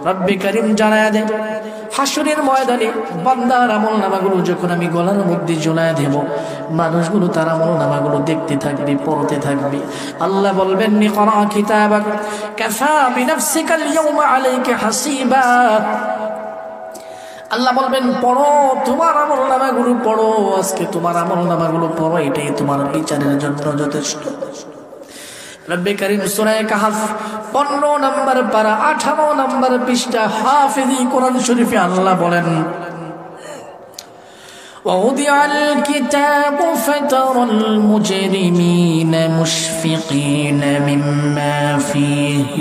রব্বে কারীম জানায়া দেন হাসরের ময়দানে বান্দার আমলনামাগুলো যখন আমি গলার মধ্যে ঝুলায় দেব, মানুষগুলো তার আমলনামাগুলো দেখতে থাকবে, পড়তে থাকবে। আল্লাহ বলবেন ইকরা কিতাবাক কাফা বিনাফসিকাল ইয়াওমা আলাইকা হাসিবা। আল্লাহ বলবেন পড়ো, তোমার আমলনামাগুলো পড়ো, আজকে তোমার আমলনামাগুলো পড়ো, এটাই তোমার বিচারের জন্য যথেষ্ট। রব্বে কারীম সূরা কাহফ 15 নম্বর পারা 18 নম্বর পৃষ্ঠা হাফিজি কোরআন শরীফে আল্লাহ বলেন ووضع الكتاب فترى المجرمين مشفقين مما فيه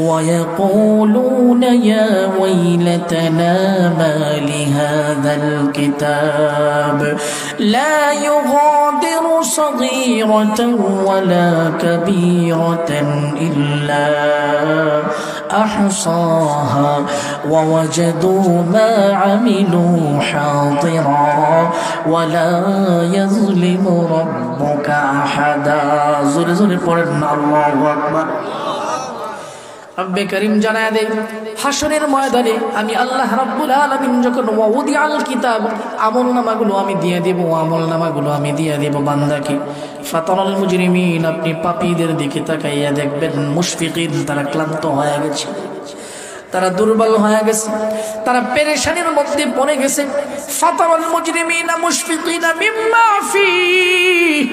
ويقولون يا ويلتنا ما لهذا الكتاب لا يغادر صغيرة ولا كبيرة إلا أحصاها ووجدوا ما عملوا حاضرا ولا يظلم ربك أحدا زور زور পড়েন আল্লাহু আকবার। রব্বে কারীম জানায়া দেন হাসরের ময়দানে আমি আল্লাহ রাব্বুল আলামিন যখন ওয়াউদিআল কিতাব আমলনামাগুলো আমি দিয়ে দেব, আমলনামাগুলো আমি দিয়ে দেব বান্দাকে। ফাতারাল মুজরিমিন, আপনি পাপীদের দিকে তাকাইয়া দেখবেন মুশফিকিন, তারা ক্লান্ত হয়ে গেছে, তারা দুর্বল হয়ে গেছে, তারা পেরেশানির মধ্যে পড়ে গেছে। ফাতারাল মুজরিমিনা মুশফিকিনা মিম্মা ফিহি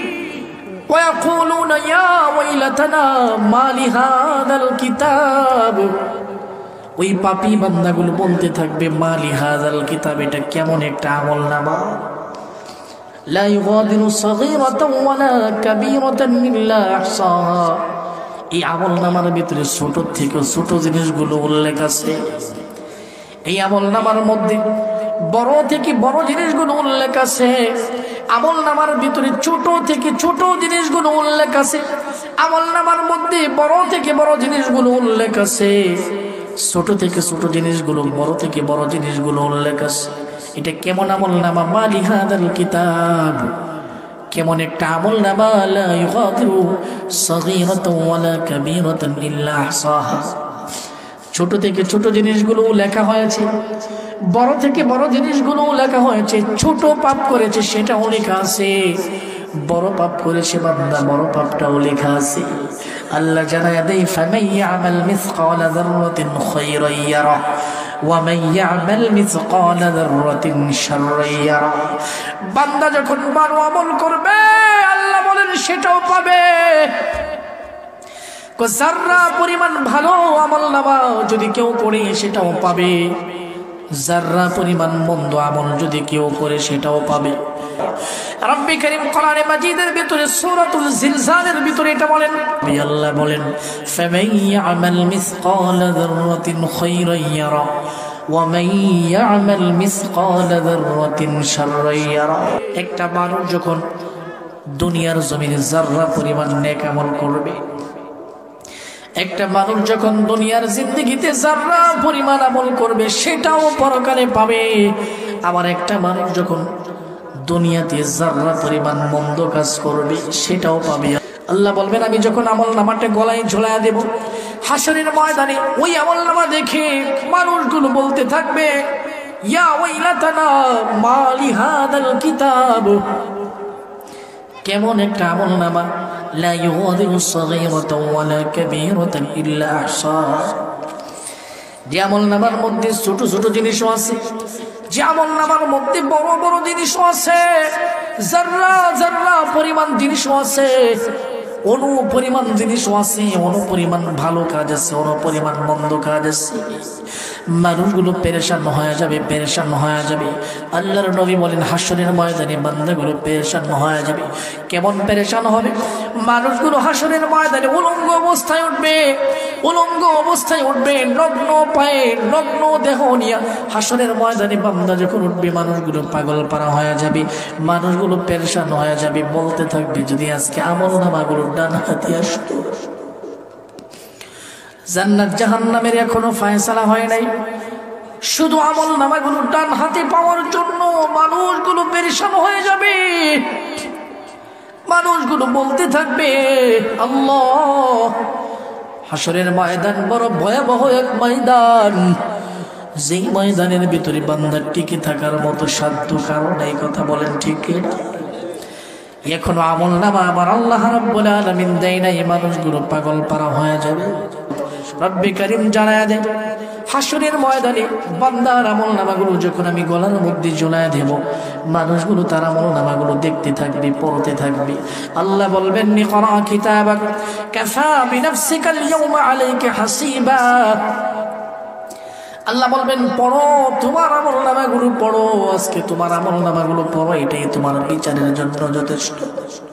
ويقولون يا ويلتنا ما لهذا الكتاب। ওই পাপী বান্দাগুলো বলতে থাকবে মা লিহাযাল কিতাব, এটা কেমন একটা আমলনামা, লা ইউগাদিরু সাগীরাতান ওয়ালা কাবীরাতান ইল্লা আহসাহা। এই আমলনামার ভিতরে ছোট থেকে ছোট জিনিসগুলো উল্লেখ আছে, এই আমলনামার মধ্যে বড় থেকে বড় জিনিসগুলো উল্লেখ আছে, আমলনামার ভিতরে ছোট থেকে ছোট জিনিসগুলো উল্লেখ আছে, আমলনামার মধ্যে বড় থেকে বড় জিনিসগুলো উল্লেখ আছে, ছোট থেকে ছোট জিনিসগুলো, বড় থেকে বড় জিনিসগুলো উল্লেখ আছে। এটা কেমন আমলনামা, মা লিহাযাল কিতাব, কেমন একটা আমলনামা, লা ইউগাদিরু সাগীরাতান ওয়ালা কাবীরাতান ইল্লা আহসাহা। ছোট থেকে ছোট জিনিসগুলো লেখা হয়েছে, বড় থেকে বড় জিনিসগুলো লেখা হয়েছে। ছোট পাপ করেছে সেটাও লেখা আছে, বড় পাপ করেছে বান্দা, বড় পাপটাও লেখা আছে। আল্লাহ জানায়া দেয় ফামান ইয়ামাল মিসকালা যাররাতিন খায়রান ইয়ারা ওয়া মান ইয়ামাল মিসকালা যাররাতিন শাররান ইয়ারা। বান্দা যখন ভালো আমল করবে আল্লাহ বলেন সেটাও পাবে, যাররা পরিমাণ ভালো আমলনামা যদি কেউ করে সেটাও পাবে, যাররা পরিমাণ মন্দ আমল যদি কেউ করে সেটাও পাবে। রব্বে কারীম কোরআনে মাজিদের ভিতরে সূরাতুল জিলজালের ভিতরে এটা বলেন, আল্লাহ বলেন ফামান ইয়ামাল মিসকালা যাররাতিন খায়রান ইয়ারা ওয়া মান ইয়ামাল মিসকালা যাররাতিন শাররান ইয়ারা। একটা মানুষ যখন দুনিয়ার জমিনে যাররা পরিমাণ নেক আমল করবে, একটা মানুষ যখন দুনিয়ার জিন্দেগিতে যাররা পরিমাণ আমল করবে সেটাও পরকালে পাবে। আবার একটা মানুষ যখন দুনিয়াতে যাররা পরিমাণ মন্দ কাজ করবে সেটাও পাবে। আল্লাহ বলবেন আমি যখন আমলনামাটা গলায় ঝোলায় দেব হাসরের ময়দানে, ওই আমলনামা দেখে মানুষগুলো বলতে থাকবে ইয়া ওয়াইলাতানা মা লিহাযাল কিতাব, কেমন একটা আমলনামা, লা ইউগাদিরু সাগীরাতান ওয়ালা কাবীরাতান ইল্লা আহসাহা। যে আমলনামার মধ্যে ছোট ছোট জিনিসও আছে, যে আমলনামার মধ্যে বড় বড় জিনিসও আছে, যাররা যাররা পরিমাণ জিনিসও আছে, অনু পরিমাণ জিনিসও আছে, অনু পরিমাণ ভালো কাজ আছে, অনু পরিমাণ মন্দ কাজ আছে। মানুষগুলো পেরেশান হয়ে যাবে, পেরেশান হয়ে যাবে। আল্লাহর নবী বলেন হাসরের ময়দানে বান্দাগুলো পেরেশান হয়ে যাবে। কেমন পেরেশান হবে? মানুষগুলো হাসরের ময়দানে উলঙ্গ অবস্থায় উঠবে, উলঙ্গ অবস্থায় উঠবে, নগ্ন পায়ে নগ্ন দেহ নিয়ে হাসরের ময়দানে বান্দা যখন উঠবে মানুষগুলো পাগল পারা হয়ে যাবে, মানুষগুলো পেরেশান হয়ে যাবে, বলতে থাকবে যদি আজকে আমলনামাগুলো ডান হাতে আসতো। জান্নাত জাহান্নামের এখনো ফয়সালা হয় নাই, শুধু আমলনামাগুলো ডান হাতে পাওয়ার জন্য মানুষগুলো পেরেশান হয়ে যাবে। মানুষগুলো বলতে থাকবে আল্লাহ হাসরের ময়দান বড় ভয়াবহ এক ময়দান, যেই ময়দানের ভিতরে বান্দার টিকে থাকার মতো সাধ্য কারণ, এই কথা বলেন ঠিক কিনা? এখনো আমলনামা আমার আল্লাহ রাব্বুল আলামিন দেয় নাই, মানুষগুলো পাগল পারা হয়ে যাবে। রব্বে কারীম জানায়া দেয়, হাসরের ময়দানে বান্দার আমলনামাগুলো যখন আমি গলার মধ্যে ঝুলায় দেব, মানুষগুলো তার আমলনামাগুলো দেখতে থাকবে, পড়তে থাকবে। আল্লাহ বলবেন, ইকরা কিতাবাক কাফা বিনাফসিকাল ইয়াওমা আলাইকা হাসিবা। আল্লাহ বলবেন, পড়ো, তোমার আমলনামাগুলো পড়ো, আজকে তোমার আমলনামাগুলো পড়ো, এটাই তোমার বিচারের জন্য যথেষ্ট।